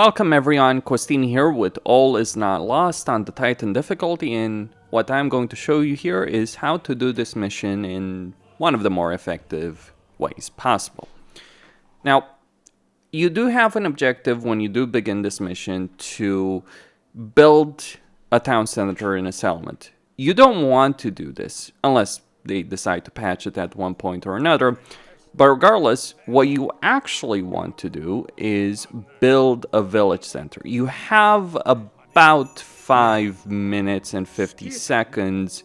Welcome everyone, Costin here with All Is Not Lost on the Titan difficulty, and what I'm going to show you here is how to do this mission in one of the more effective ways possible. Now, you do have an objective when you do begin this mission to build a town center in a settlement. You don't want to do this unless they decide to patch it at one point or another. But regardless, what you actually want to do is build a village center. You have about 5 minutes and 50 seconds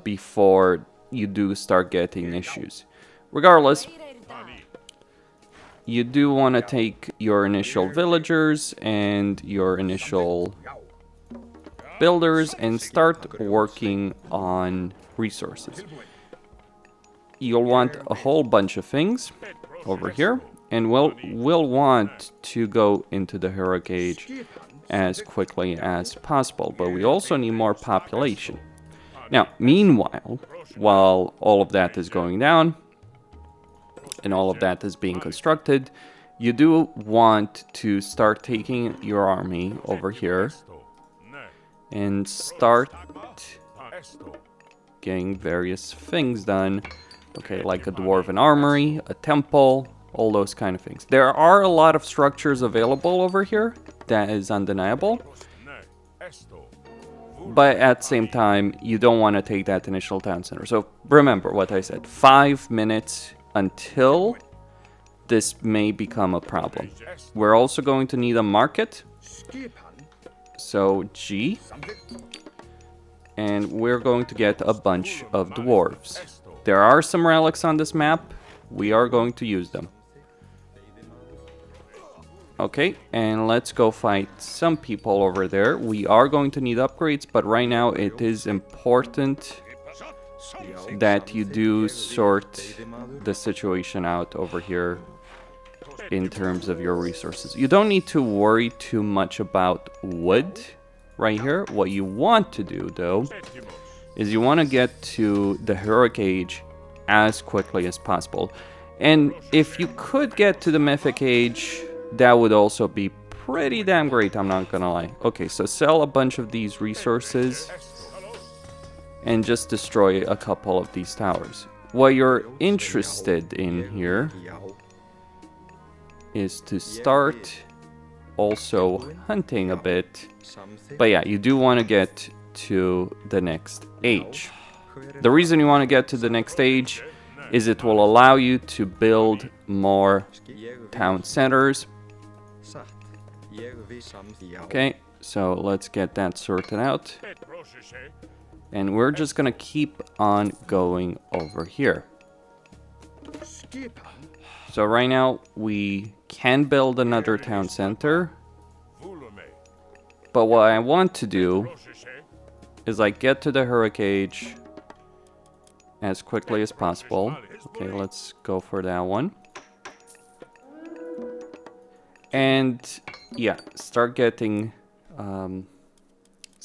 before you do start getting issues. Regardless, you do want to take your initial villagers and your initial builders and start working on resources. You'll want a whole bunch of things over here, and we'll want to go into the heroic age as quickly as possible, but we also need more population. Now, meanwhile, while all of that is going down and all of that is being constructed, you do want to start taking your army over here and start getting various things done. Okay, like a dwarven armory, a temple, all those kind of things. There are a lot of structures available over here, that is undeniable. But at the same time, you don't want to take that initial town center. So remember what I said, 5 minutes until this may become a problem. We're also going to need a market. So G. And we're going to get a bunch of dwarves. There are some relics on this map. We are going to use them. Okay, and let's go fight some people over there. We are going to need upgrades, but right now it is important that you do sort the situation out over here in terms of your resources. You don't need to worry too much about wood right here. What you want to do, though, is you want to get to the heroic age as quickly as possible. And if you could get to the mythic age, that would also be pretty damn great, I'm not gonna lie. Okay, so sell a bunch of these resources and just destroy a couple of these towers. What you're interested in here is to start also hunting a bit. But yeah, you do want to get to the next age. The reason you want to get to the next age is it will allow you to build more town centers. Okay, so let's get that sorted out. And we're just gonna keep on going over here. So right now we can build another town center. But what I want to do is like get to the heroic age as quickly as possible. Okay, let's go for that one. And yeah, start getting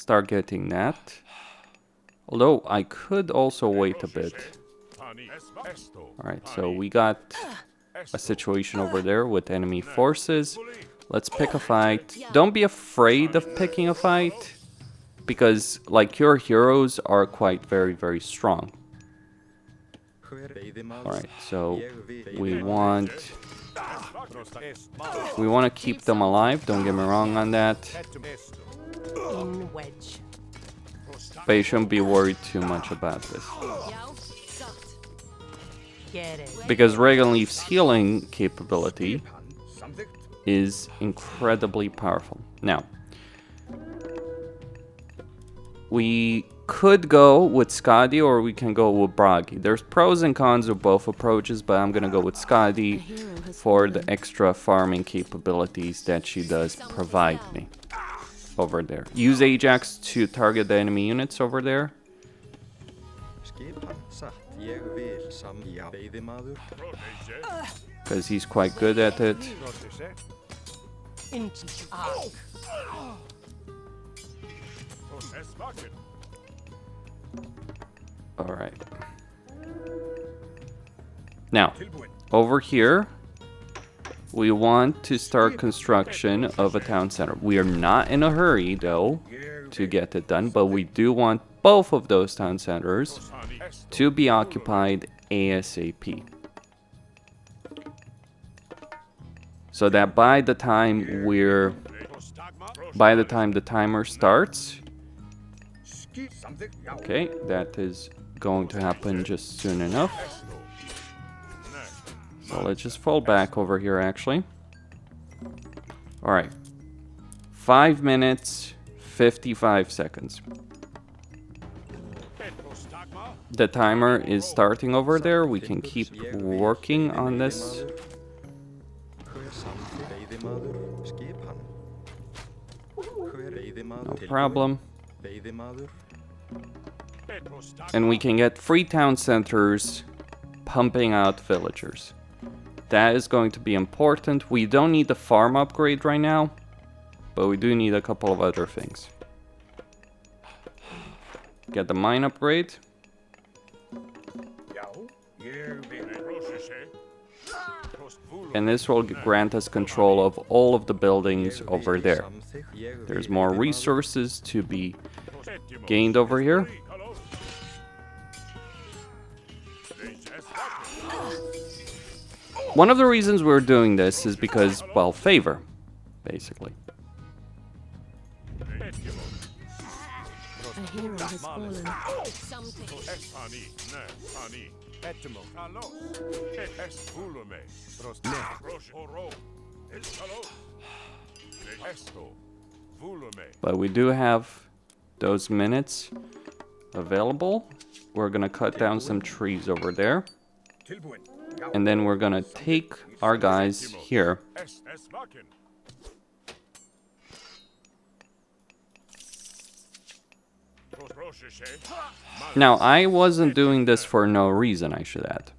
that. Although I could also wait a bit. Alright, so we got a situation over there with enemy forces. Let's pick a fight. Don't be afraid of picking a fight, because like your heroes are quite very strong. Alright, so we want to keep them alive, don't get me wrong on that. But you shouldn't be worried too much about this. Because Regenleaf's healing capability is incredibly powerful. Now, we could go with Skadi or we can go with Bragi. There's pros and cons of both approaches, but I'm gonna go with Skadi for the extra farming capabilities that she does provide me over there. Use Ajax to target the enemy units over there. Because he's quite good at it. Alright. Now, over here, We want to start construction of a town center. We are not in a hurry, though, to get it done, but we do want both of those town centers to be occupied ASAP. So that by the time the timer starts, okay, that is going to happen just soon enough. So let's just fall back over here, actually. Alright. 5 minutes, 55 seconds. The timer is starting over there. We can keep working on this. No problem. And we can get 3 town centers pumping out villagers. That is going to be important. We don't need the farm upgrade right now, but we do need a couple of other things. Get the mine upgrade. And this will grant us control of all of the buildings over there. There's more resources to be gained over here. One of the reasons we're doing this is because, well, favor, basically. A hero has fallen. But we do have those minutes available. We're gonna cut down some trees over there. And then we're gonna take our guys here. Now, I wasn't doing this for no reason, I should add.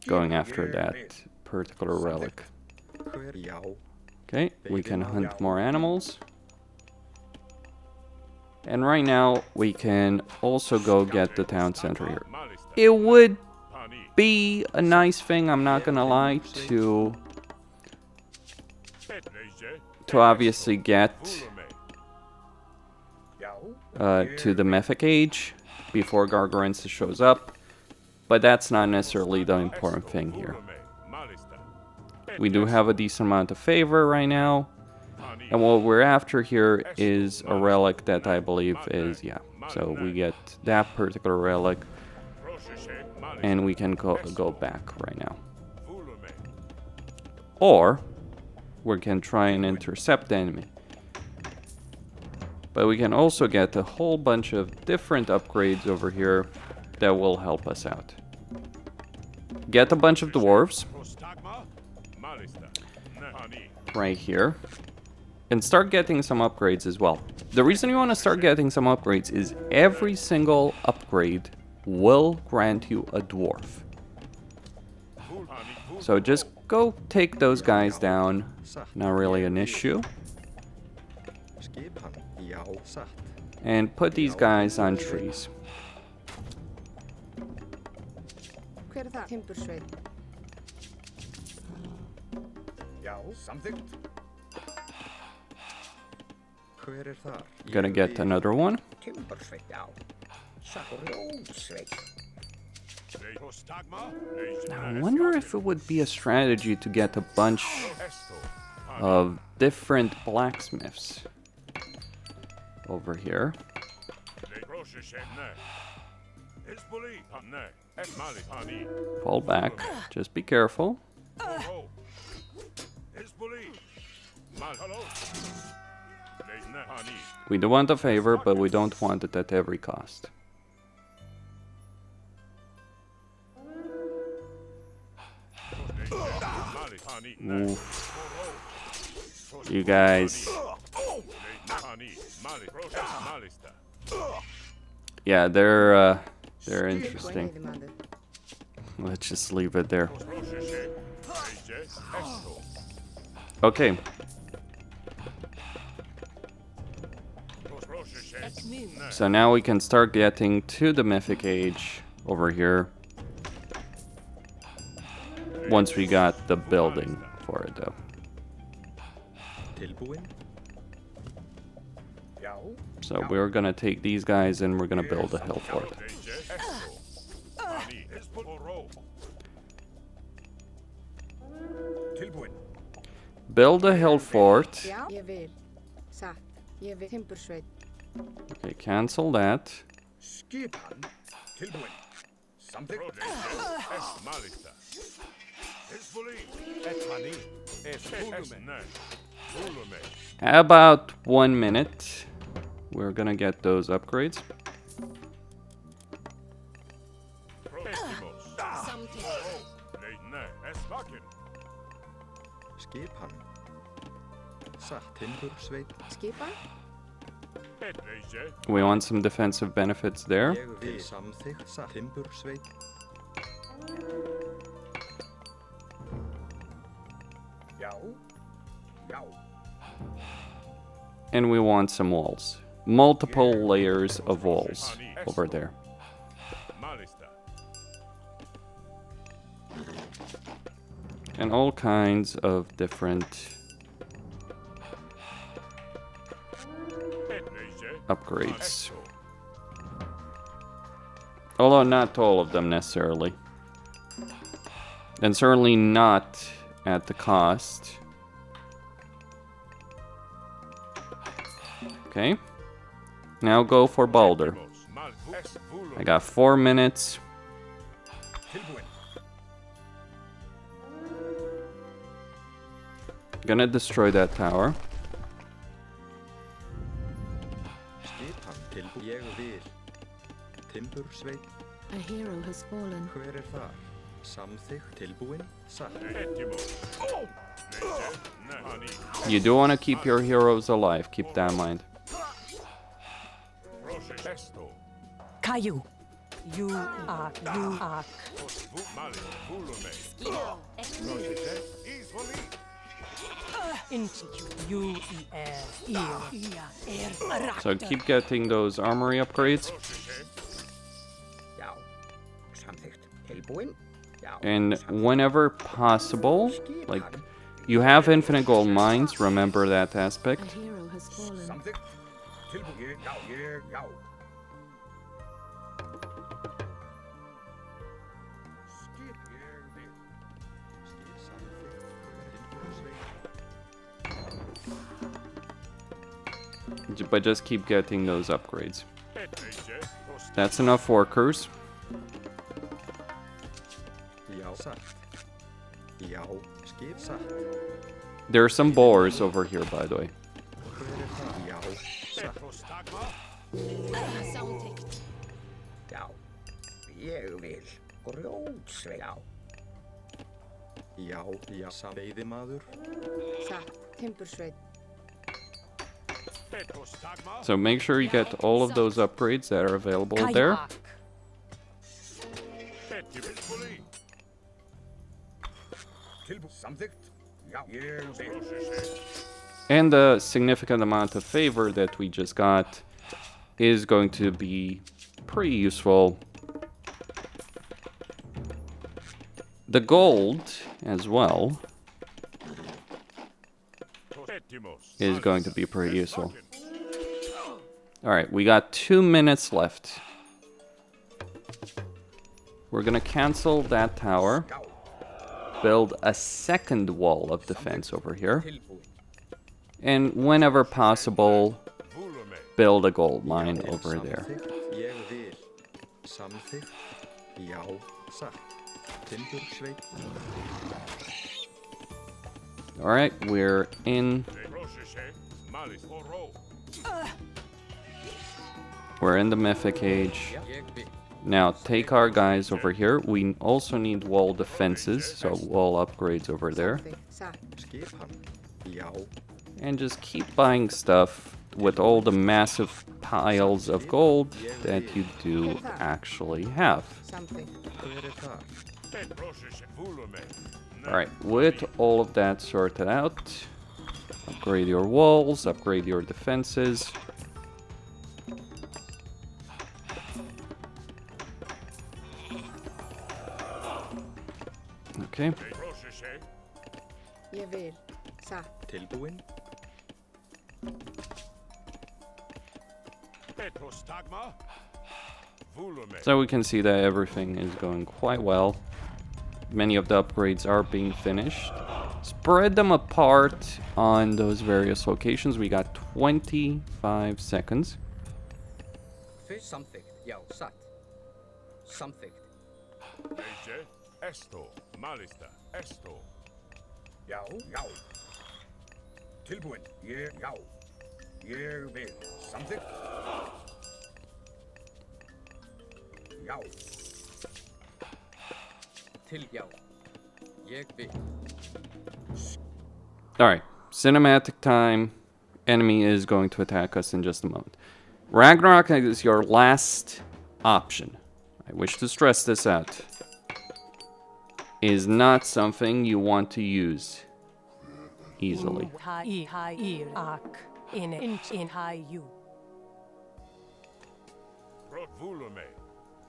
Going after that particular relic. Okay, we can hunt more animals. And right now, we can also go get the town center here. It would be a nice thing, I'm not gonna lie, to obviously get to the Mythic Age before Gargarensis shows up, but that's not necessarily the important thing here. We do have a decent amount of favor right now, and what we're after here is a relic that I believe is, yeah, so we get that particular relic, and we can go back right now. Or we can try and intercept the enemy. But we can also get a whole bunch of different upgrades over here that will help us out. Get a bunch of dwarves right here and start getting some upgrades as well. The reason you want to start getting some upgrades is every single upgrade will grant you a dwarf. So just go take those guys down. Not really an issue. And put these guys on trees. Gonna get another one. Now, I wonder if it would be a strategy to get a bunch of different blacksmiths over here. Fall back. Just be careful. We do want a favor, but we don't want it at every cost. Oof. You guys. Yeah, they're interesting. Let's just leave it there. Okay. So now we can start getting to the Mythic Age over here. Once we got the building for it though. So we're gonna take these guys and we're gonna build a hill fort. Build a hill fort. Okay, cancel that. About 1 minute. We're gonna get those upgrades. We want some defensive benefits there. And we want some walls. Multiple layers of walls over there. And all kinds of different upgrades. Although not all of them necessarily. And certainly not at the cost. Okay. Now go for Balder. I got 4 minutes. Gonna destroy that tower. A hero has fallen. You do want to keep your heroes alive, keep that in mind. Caillou. You are. So keep getting those armory upgrades. And whenever possible, like, you have infinite gold mines, remember that aspect. A hero has fallen. But just keep getting those upgrades. That's enough workers. There are some boars over here, by the way. So make sure you get all of those upgrades that are available there. And the significant amount of favor that we just got is going to be pretty useful. The gold as well is going to be pretty useful. Alright, we got 2 minutes left. We're gonna cancel that tower. Build a second wall of defense over here. And whenever possible, build a gold mine over there. Alright, we're in. We're in the Mythic Age. Now take our guys over here. We also need wall defenses, so wall upgrades over there. And just keep buying stuff with all the massive piles of gold that you do actually have. Alright, with all of that sorted out, upgrade your walls, upgrade your defenses. Okay. Ég vil. Satt. Tilbúin. So we can see that everything is going quite well. Many of the upgrades are being finished. Spread them apart on those various locations. We got 25 seconds. Something. Ja, satt. Something. Esto. Malista. Esto. Já, já. Tilbúin. Já. Ég vil. Samþykkt. Já. Já. Ég vil. Alright, cinematic time. Enemy is going to attack us in just a moment. Ragnarok is your last option. I wish to stress this out. Is not something you want to use easily.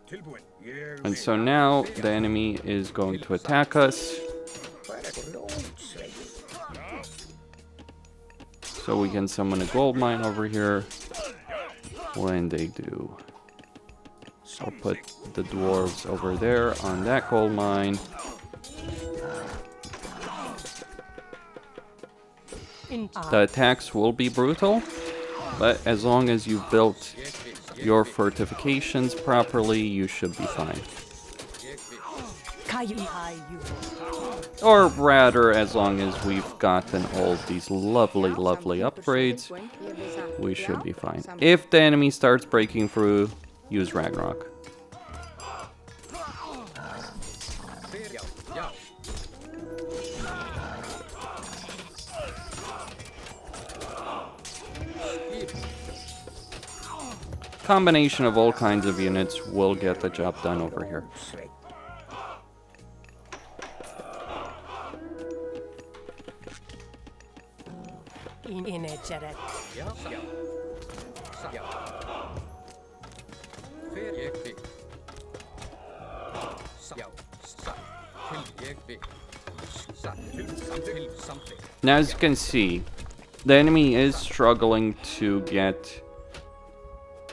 Tilbúin. Ég And so now the enemy is going to attack us. So we can summon a gold mine over here when they do. I'll put the dwarves over there on that gold mine. The attacks will be brutal, but as long as you've built your fortifications properly, you should be fine. Or rather, as long as we've gotten all of these lovely, lovely upgrades, we should be fine. If the enemy starts breaking through, use Ragnarok. Combination of all kinds of units will get the job done over here. Now, as you can see, the enemy is struggling to get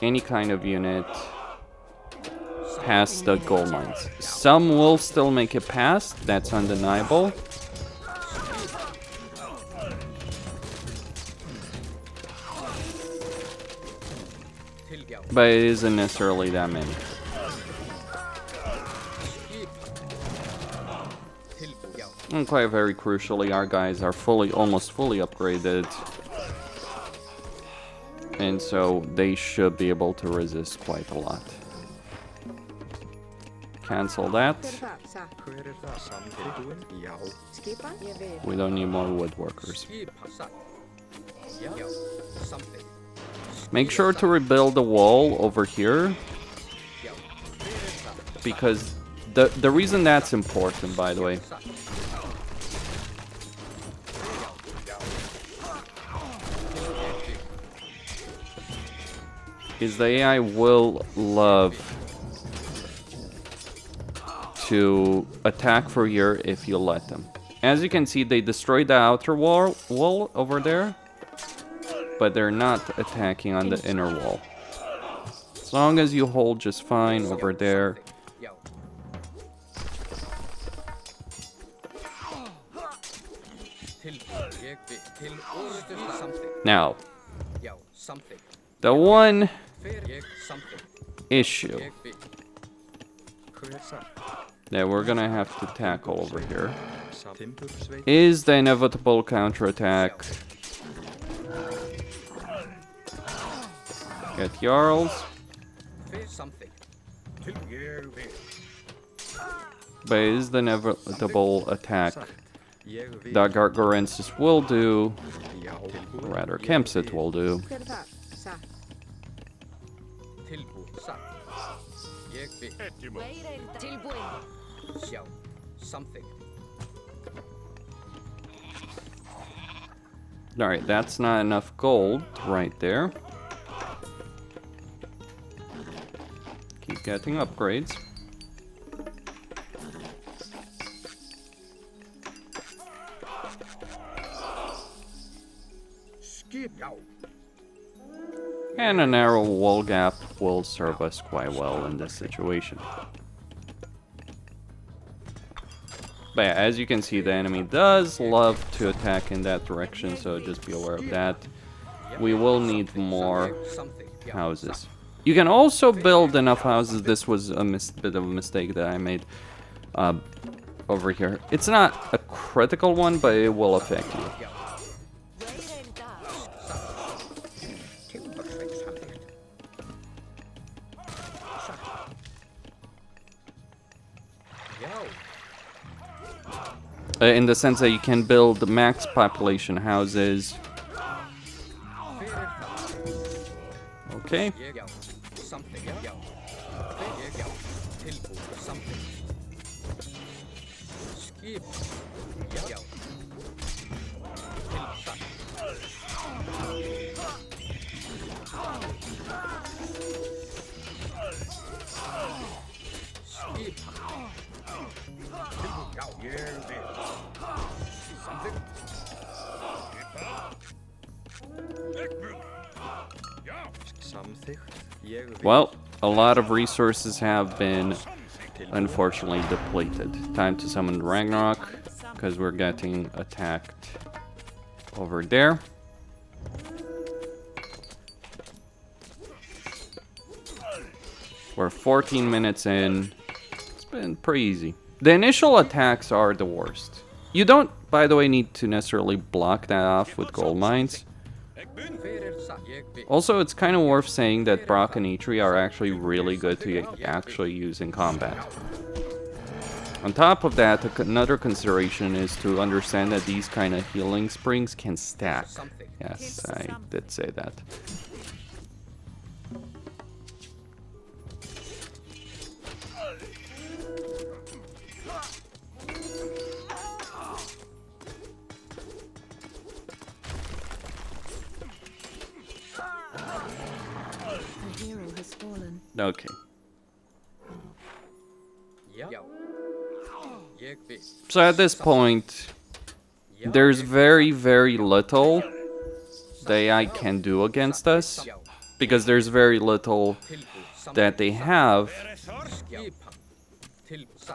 any kind of unit past the gold mines. Some will still make it past, that's undeniable. But it isn't necessarily that many. And quite very crucially, our guys are almost fully upgraded. And so they should be able to resist quite a lot. Cancel that. We don't need more woodworkers. Make sure to rebuild the wall over here. Because the reason that's important, by the way, is the AI will love to attack for here if you let them. As you can see, they destroyed the outer wall over there, but they're not attacking on the inner wall. As long as you hold just fine over there. Now, the one issue that we're gonna have to tackle over here is the inevitable counterattack. Get Jarls. But it is the inevitable attack that Gargarensis will do, or rather Kempsit will do. Alright, that's not enough gold right there. Keep getting upgrades. Skip. Yow. And a narrow wall gap will serve us quite well in this situation. But yeah, as you can see, the enemy does love to attack in that direction, so just be aware of that. We will need more houses. You can also build enough houses. This was a bit of a mistake that I made over here. It's not a critical one, but it will affect you. In the sense that you can build max population houses. Okay. Well, a lot of resources have been unfortunately depleted. Time to summon Ragnarok, because we're getting attacked over there. We're 14 minutes in. It's been pretty easy. The initial attacks are the worst. You don't, by the way, need to necessarily block that off with gold mines. Also, it's kind of worth saying that Brock and Eitri are actually really good to actually use in combat. On top of that, another consideration is to understand that these kind of healing springs can stack. Yes, I did say that. Okay. So at this point, there's very, very little the AI can do against us, because there's very little that they have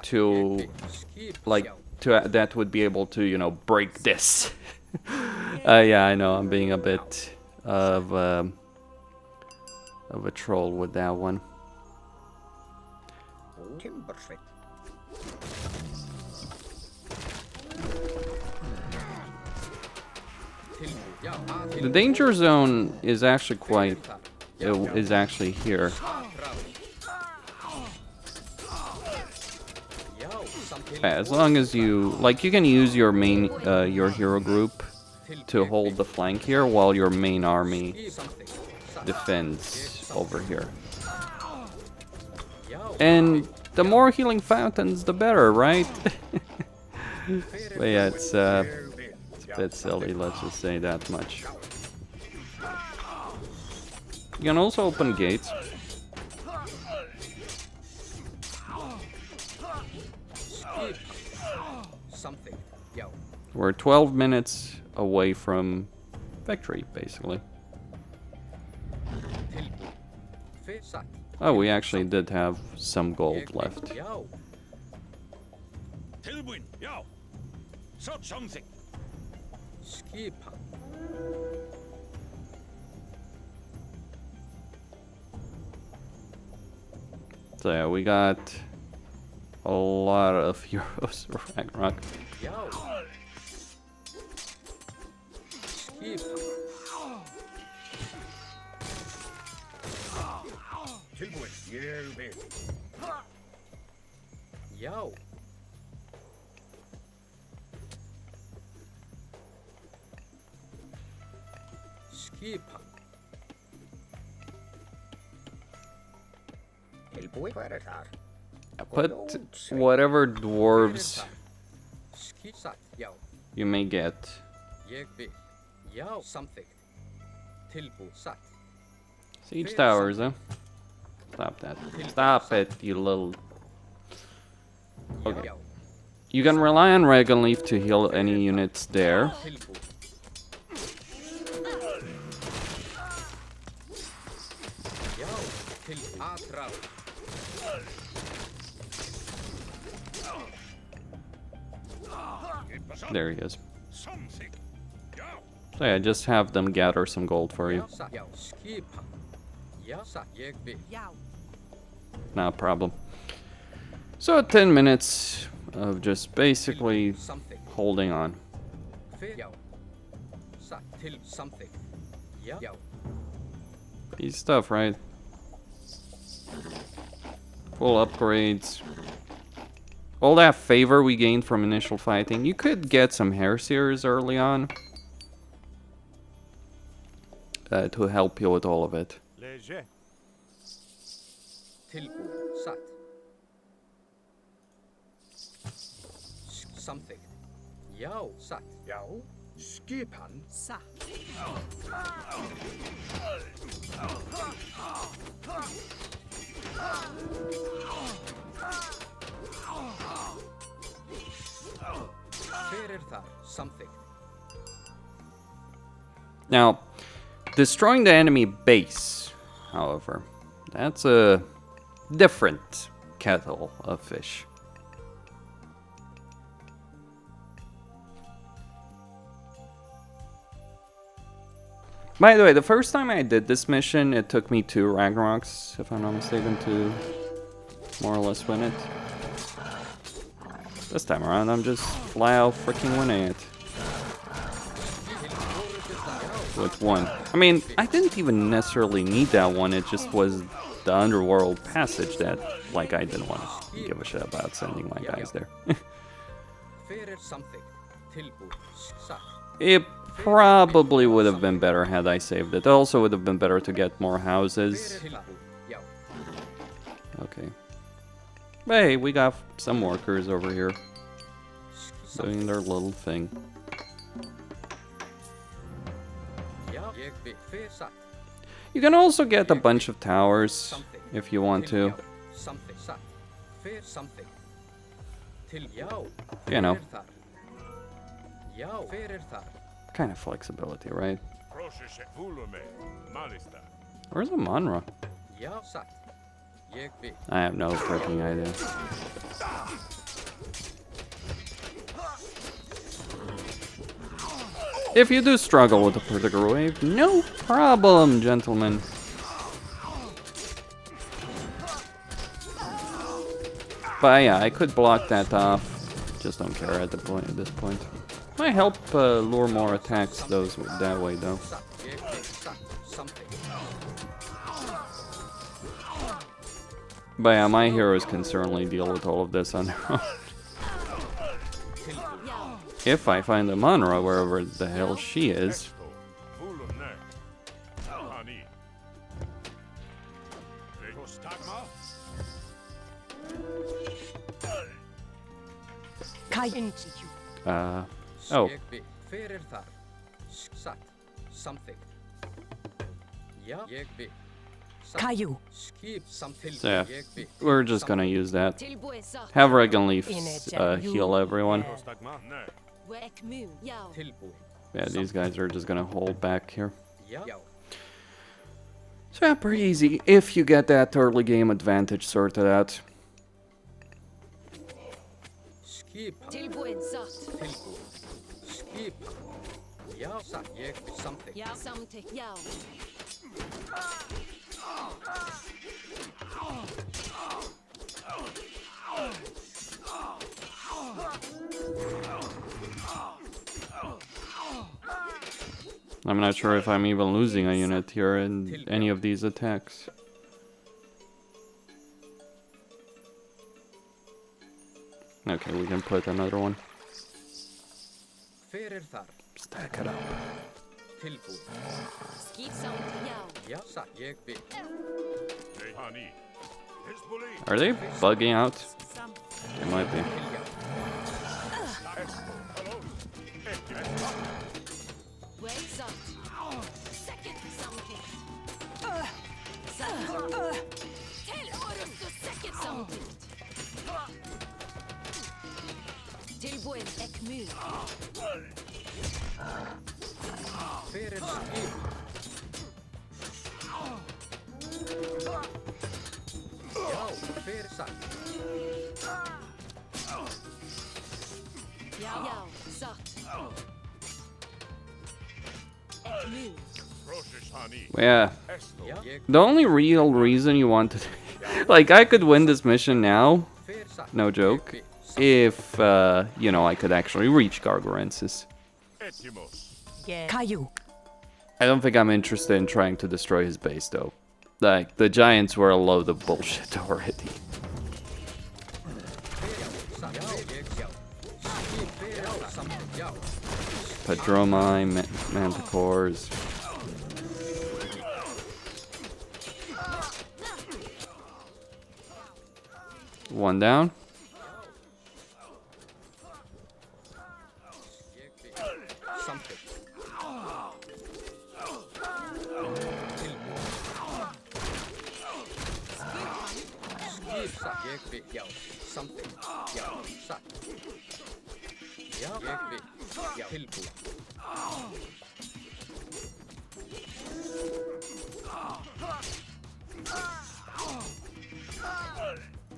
to, like, that would be able to, you know, break this. Yeah, I know, I'm being a bit of a troll with that one. The danger zone is actually quite... is actually here. As long as you... like, you can use your main... your hero group to hold the flank here, while your main army defends over here. And the more healing fountains, the better, right? But yeah, it's a bit silly, let's just say that much. You can also open gates. We're 12 minutes away from victory, basically. Oh, we actually did have some gold left. So yeah, we got a lot of heroes for Ragnarok. Yo. Put whatever dwarves you may get. Siege towers, huh? Stop that. Stop it, you little... Okay. You can rely on Dragon Leaf to heal any units there. Till Atra. There he is. Something. Ja. So yeah, just have them gather some gold for you. Ja, skipa. Ja, sa jag vill. Not a problem. So 10 minutes of just basically Something. holding on. Ja. Sa till something. Ja. Ja. Easy stuff, right? Full upgrades. All that favor we gained from initial fighting. You could get some Heresiers early on to help you with all of it. Léger. Tillbord. Satt. Something. Ja, satt. Ja. Skipan. Sa. Hver þar? Something. Now, destroying the enemy base, however, that's a different kettle of fish. By the way, the first time I did this mission, it took me 2 Ragnaroks, if I'm not mistaken, to more or less win it. This time around, I'm just flat out freaking winning it. With 1. I mean, I didn't even necessarily need that one, it just was the underworld passage that, like, I didn't want to give a shit about sending my guys there. Hver something. Tillbord. Satt. It probably would have been better had I saved it. Also would have been better to get more houses. Tillbord. Ja. Okay. But hey, we got some workers over here doing their little thing. Ja, jag vill. Hver satt. You can also get a bunch of towers if you want to. Something. Satt. Hver something. Till ja. You know. Hver þar? Ja, hver þar? Kind of flexibility, right? Procesce. Volume. Malista. Where's the Monra? Ja, satt. Jag vill. I have no freaking idea. If you do struggle with a particular wave, no problem, gentlemen. But yeah, I could block that off. Just don't care at this point. Might help lure more attacks those that way though. Satt. Jag vill. Satt. Something. But yeah, my heroes can certainly deal with all of this on their own. If I find the Monra wherever the hell she is. Volume. Hani. Postagma. Kain. Oh, Jag vill. Hver þar? Satt. Something. Ja, jag vill. Satt. Kayu. Skip something. so yeah, Jag vill. we're just gonna use that. Tillbord satt. Have Regan Leaf heal everyone. Postagma. Nej. Wek moon. Ja. Tillbord. Yeah, these guys are just gonna hold back here. Ja. Ja. So yeah, pretty easy if you get that early game advantage sorted out. Skip. Tillbord satt. Tillbord. Skip. Ja, satt. Jag vill. Something. Ja. Something. Ja. I'm not sure if I'm even losing a unit here in any of these attacks. Okay, we can put another one. Hver þar? Stack it up. Tillbord. Skip something. Ja. Ja, satt. Jag vill. Nej. Hani. Hezbollah. Are they bugging out? They might be. Esto. Hello. Wek satt. Second something. Tillbord second something. Tillbord ek moon. Hver skip. Yao. Sat. Ekmu. Roshish Hani. Yeah. Esto. The only real reason you want to... like, I could win this mission now, no joke, if, you know, I could actually reach Gargarensis. Etimos. Caillou. I don't think I'm interested in trying to destroy his base, though. Like, the giants were a load of bullshit already. Padromai, manticores. One down.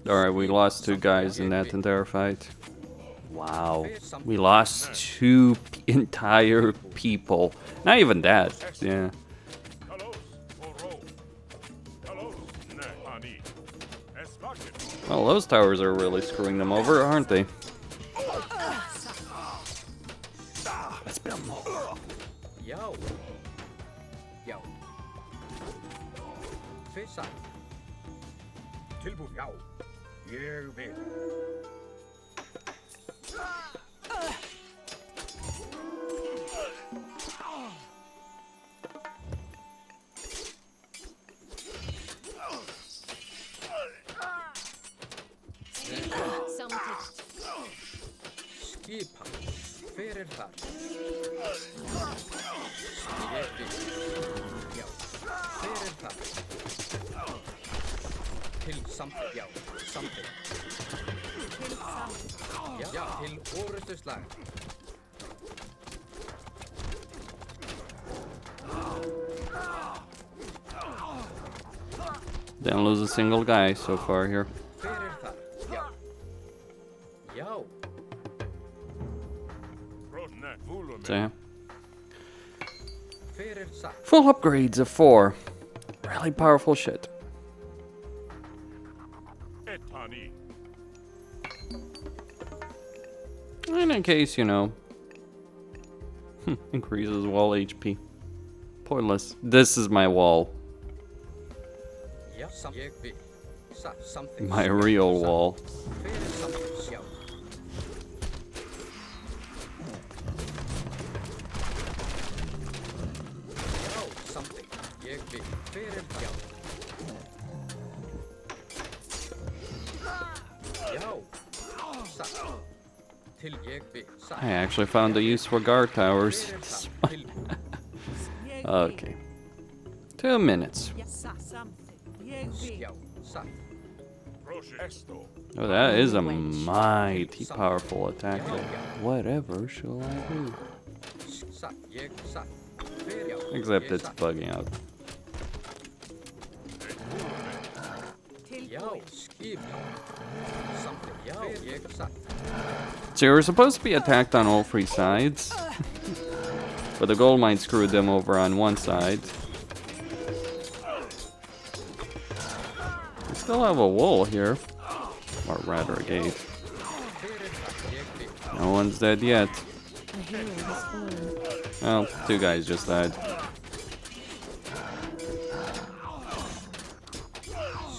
Alright, we lost 2 guys in that entire fight. Wow. We lost 2 entire people. Not even that. Yeah. Kalos. Oro. Kalos. Ne Hani. Esvakin. Well, those towers are really screwing them over, aren't they? Let's build more. Yo. Yo. Fesa. Tilbud, já. Ég vil. Samtidigt. Skipa. Fyrir þar. Ég vil. Já. Fyrir þar. Til samtidig. Já. Samtidig. Já. Til orustuslag. Didn't lose a single guy so far here. Fyrir þar. Já. Já. Rosne. Vulum. So, yeah. Fyrir þar. Full upgrades of 4. Really powerful shit. Et Hani. And in case, you know, increases wall HP. Pointless. This is my wall. Já. Ég vil. Samtidig. My real wall. Fyrir samtidig. Já. Já. Samtidig. Ég vil. Fyrir já. Já. Satt. Til ég vil. Satt. I actually found a use for guard towers. Til Okay. 2 minutes. já. Satt. Roshish. Esto. Oh, that is a mighty powerful attack. Whatever shall I do? Satt. Ég satt. Fyrir já. Except Ég it's satt. bugging out. Já. Skipa. Samtidig. Já. Ég satt. So you were supposed to be attacked on all 3 sides. But the gold mine screwed them over on one side. We still have a wall here. Or rather a gate. No one's dead yet. Well, 2 guys just died.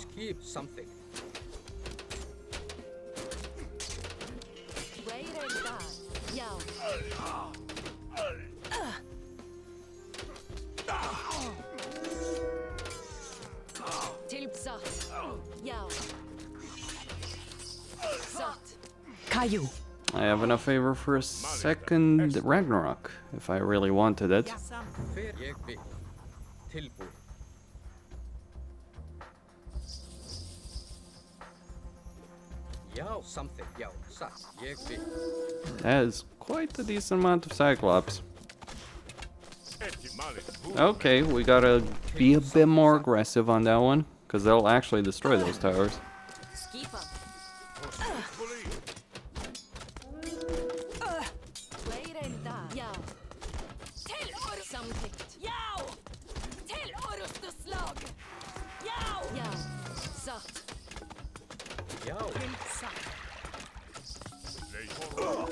Skip something. Yao. Tilbsat. Yao. Sat. Caillou. I have enough favor for a second Ragnarok, if I really wanted it. Fyrir ég vil. Tilbúð. Já. Something. Já. Satt. Ég vil. That is quite a decent amount of Cyclops. Etimalik. Vulum. Okay, we gotta be a bit more aggressive on that one, because they'll actually destroy those towers. Skipa. Zat. Ja. Lei for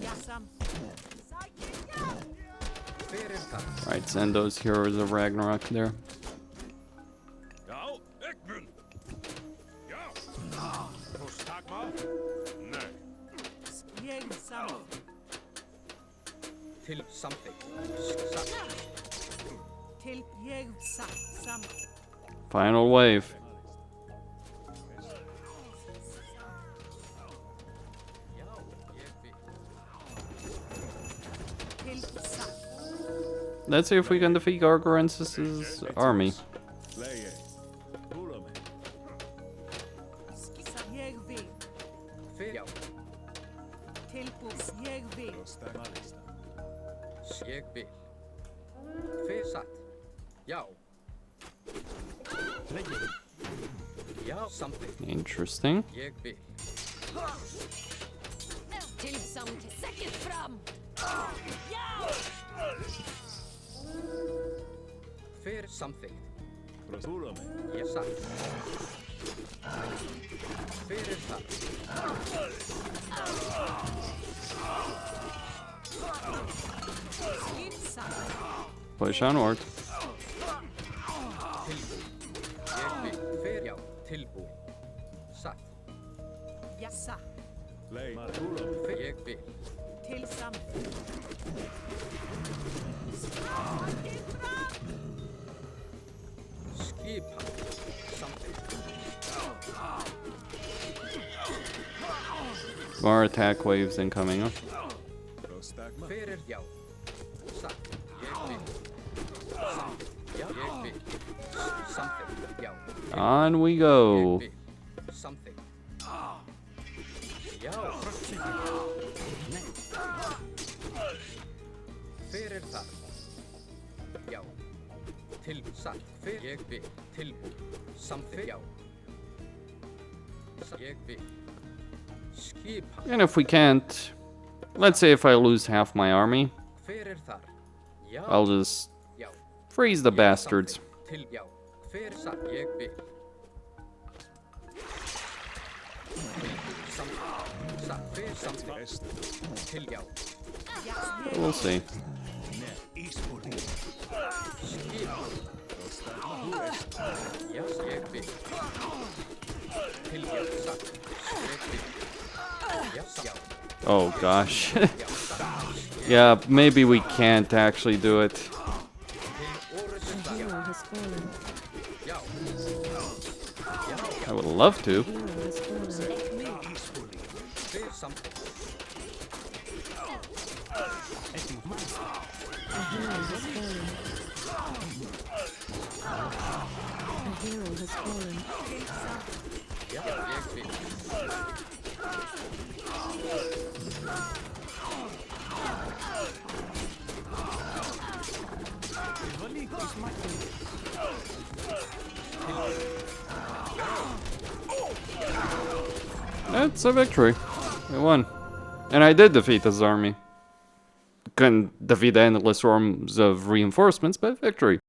Yasam. Ferentar. Right, send those heroes of Ragnarok there. Ja, Ekmund. Ja. Prostagma. Nej. Yasam. Till something. Satt. Till Yasam. Final wave. Ja. Jag vet. Till Sat. Let's see if we can defeat Gargarensis' army. Leie. Vulome. Yegvi. Fer. Ja. Till Pus Yegvi. Prostagmalista. Jag vill. Fer satt. Ja. Ja, something. Interesting. Jag vill. Till samt säkert fram. Fer something. Vulome. Jag satt. Ferentar. Till Sat. Push onward. Jag vill. Fer ja. Tillbo. Satt. Yasa. Lei. Vulome. Fer jag vill. Till Sam. Skip. Something. More attack waves incoming. Huh? Prostagma. Ferer ja. Satt. Jag vill. Ja. Jag vill. Something. Ja. On we go. Jag vill. Something. Ja. Ferer tar. Ja. Till satt. Fer jag vill. Tillbo. Something. Ja. Jag vill. Skip. And if we can't, let's say if I lose half my army, Ferer tar. Ja. I'll just Ja. freeze the bastards. Till ja. Fer satt. Jag vill. Satt. Fer something. Till ja. We'll see. Skip. Ja. Jag vill. Till ja. Satt. Jag vill. Ja. Ja. Oh gosh. Ja. Satt. Yeah, maybe we can't actually do it. Till årets dag. Hero has fallen. Ja. I would love to. Hero has fallen. Fer something. A hero has fallen. A hero has fallen. Ja. Jag vill. That's a victory. We won. And I did defeat his army. Couldn't defeat the endless swarms of reinforcements, but victory.